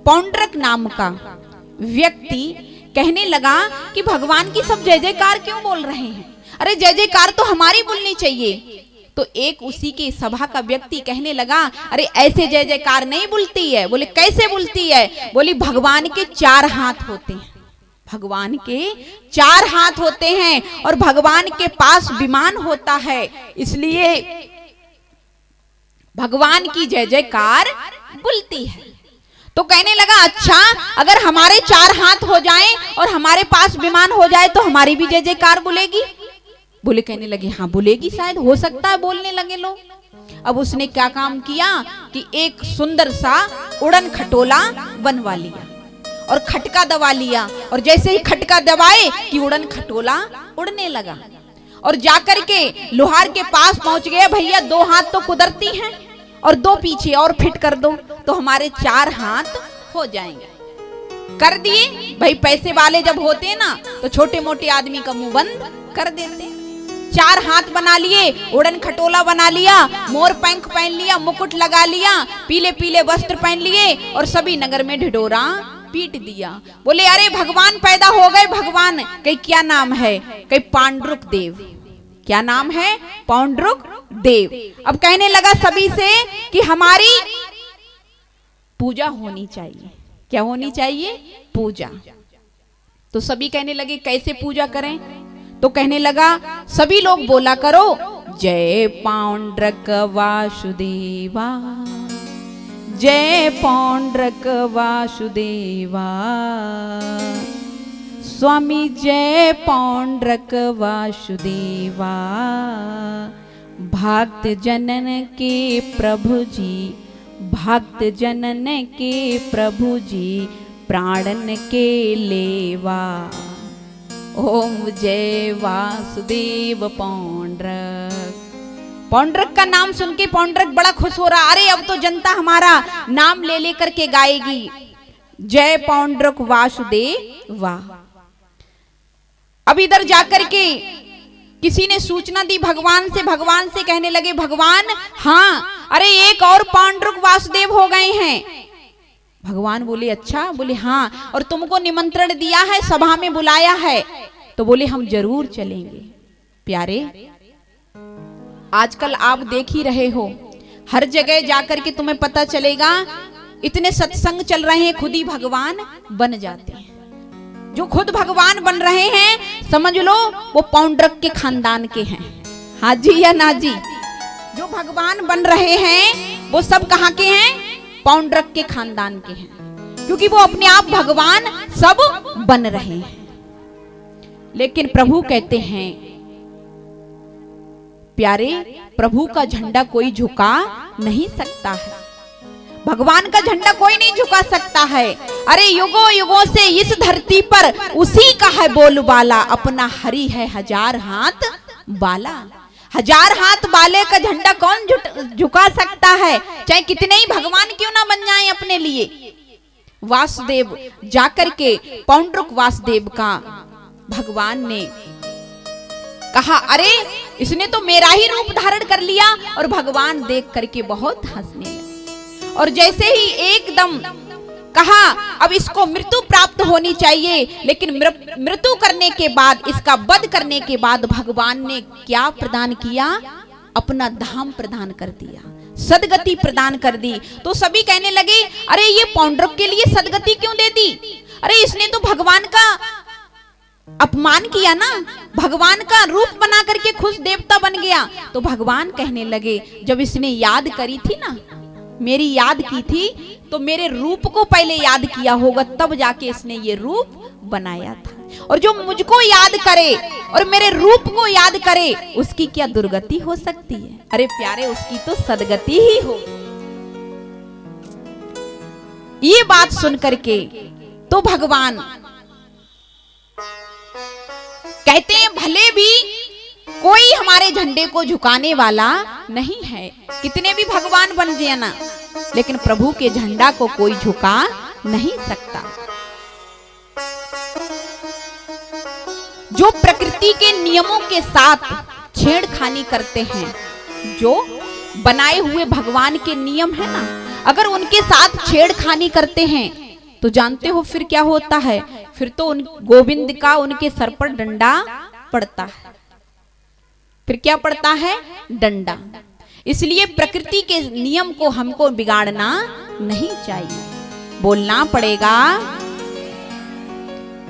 पौंड्रक नाम का व्यक्ति कहने लगा कि भगवान की सब जय जयकार क्यों बोल रहे हैं? अरे जय जयकार तो हमारी बोलनी चाहिए। तो एक उसी की सभा का व्यक्ति कहने लगा, अरे ऐसे जय जयकार नहीं बोलती है। बोले कैसे बोलती है? बोली भगवान के 4 हाथ होते हैं, भगवान के 4 हाथ होते हैं और भगवान के पास विमान होता है, इसलिए भगवान की जय जयकार बोलती है। तो कहने लगा अच्छा, अगर हमारे 4 हाथ हो जाएं और हमारे पास विमान हो जाए तो हमारी भी जय जयकार बोलेगी? बोले कहने लगे हाँ बोलेगी, शायद हो सकता है बोलने लगे लोग। अब उसने क्या काम किया कि एक सुंदर सा उड़न खटोला बनवा लिया और खटका दबा लिया, और जैसे ही खटका दबाए कि उड़न खटोला उड़ने लगा और जाकर के लोहार के पास पहुंच गया, भैया 2 हाथ तो कुदरती हैं और 2 पीछे और फिट कर दो तो हमारे 4 हाथ हो जाएंगे। कर दिए। भाई पैसे वाले जब होते ना तो छोटे मोटे आदमी का मुंह बंद कर देते। 4 हाथ बना लिए, उड़न खटोला बना लिया, मोर पंख पहन लिया, मुकुट लगा लिया, पीले पीले वस्त्र पहन लिए और सभी नगर में ढिढोरा पीट दिया। बोले अरे भगवान पैदा हो गए। भगवान कहीं क्या नाम है? कहीं पांडुरक देव। क्या नाम है? पांडुरक देव। अब कहने लगा सभी से कि हमारी पूजा होनी चाहिए। क्या होनी चाहिए? पूजा। तो सभी कहने लगे कैसे पूजा करें? तो कहने लगा सभी लोग बोला करो जय पांडुरक वासुदेवा, जय पांडुरक वासुदेवा, स्वामी जय पांडुरक वासुदेवा, भक्त जनन के प्रभु जी, भक्त जनन के प्रभु जी, प्राणन के लेवा, ओम जय वासुदेव पांडुरक। पांडुरक का नाम सुन के पांडुरक बड़ा खुश हो रहा, अरे अब तो जनता हमारा नाम ले लेकर के गाएगी, जय पांडुरक वासुदेवा। अब इधर जाकर के किसी ने सूचना दी भगवान से कहने लगे भगवान हाँ, अरे एक और पांडुरक वासुदेव हो गए हैं। भगवान बोले अच्छा? बोले हाँ, और तुमको निमंत्रण दिया है, सभा में बुलाया है। तो बोले हम जरूर चलेंगे। प्यारे, आजकल आप देख ही रहे हो, हर जगह जाकर के तुम्हें पता चलेगा इतने सत्संग चल रहे हैं, खुद ही भगवान बन जाते हैं। जो खुद भगवान बन रहे हैं समझ लो वो पांडुरक के खानदान के हैं। हाँ जी या ना जी? जो भगवान बन रहे हैं वो सब कहाँ के हैं? पांडुरक के खानदान के हैं, क्योंकि वो अपने आप भगवान सब बन रहे हैं। लेकिन प्रभु कहते हैं प्यारे, प्रभु का झंडा कोई झुका नहीं सकता है, भगवान का झंडा कोई नहीं झुका सकता है। अरे युगों युगों से इस धरती पर उसी का है बोलबाला, अपना हरि है 1000 हाथ बाला। 1000 हाथ बाले का झंडा कौन झुका सकता है? चाहे कितने ही भगवान क्यों ना बन जाएं अपने लिए। वासुदेव जाकर के पांडुरक वासुदेव का भगवान ने कहा अरे इसने तो मेरा ही रूप धारण कर लिया, और भगवान देख करके बहुत हंसने लगे। और जैसे ही एकदम कहा अब इसको मृत्यु प्राप्त होनी चाहिए, लेकिन मृत्यु करने के बाद, इसका वध करने के बाद भगवान ने क्या प्रदान किया? अपना धाम प्रदान कर दिया, सदगति प्रदान कर दी। तो सभी कहने लगे अरे ये पांडुरक के लिए सदगति क्यों दे दी? अरे इसने तो भगवान का अपमान किया ना, भगवान का रूप बना करके खुद देवता बन गया। तो भगवान कहने लगे जब इसने याद करी थी ना, मेरी याद की थी, तो मेरे रूप को पहले याद किया होगा, तब जाके इसने ये रूप बनाया था। और जो मुझको याद करे और मेरे रूप को याद करे, उसकी क्या दुर्गति हो सकती है? अरे प्यारे, उसकी तो सदगति ही हो। ये बात सुन करके तो भगवान कहते हैं भले भी कोई हमारे झंडे को झुकाने वाला नहीं है, कितने भी भगवान बन जाए ना, लेकिन प्रभु के झंडा को कोई झुका नहीं सकता। जो प्रकृति के नियमों के साथ छेड़खानी करते हैं, जो बनाए हुए भगवान के नियम है ना, अगर उनके साथ छेड़खानी करते हैं तो जानते हो फिर क्या होता है, फिर तो उन गोविंद का उनके सर पर डंडा पड़ता है। फिर क्या पड़ता है, डंडा। इसलिए प्रकृति के नियम को हमको बिगाड़ना नहीं चाहिए, बोलना पड़ेगा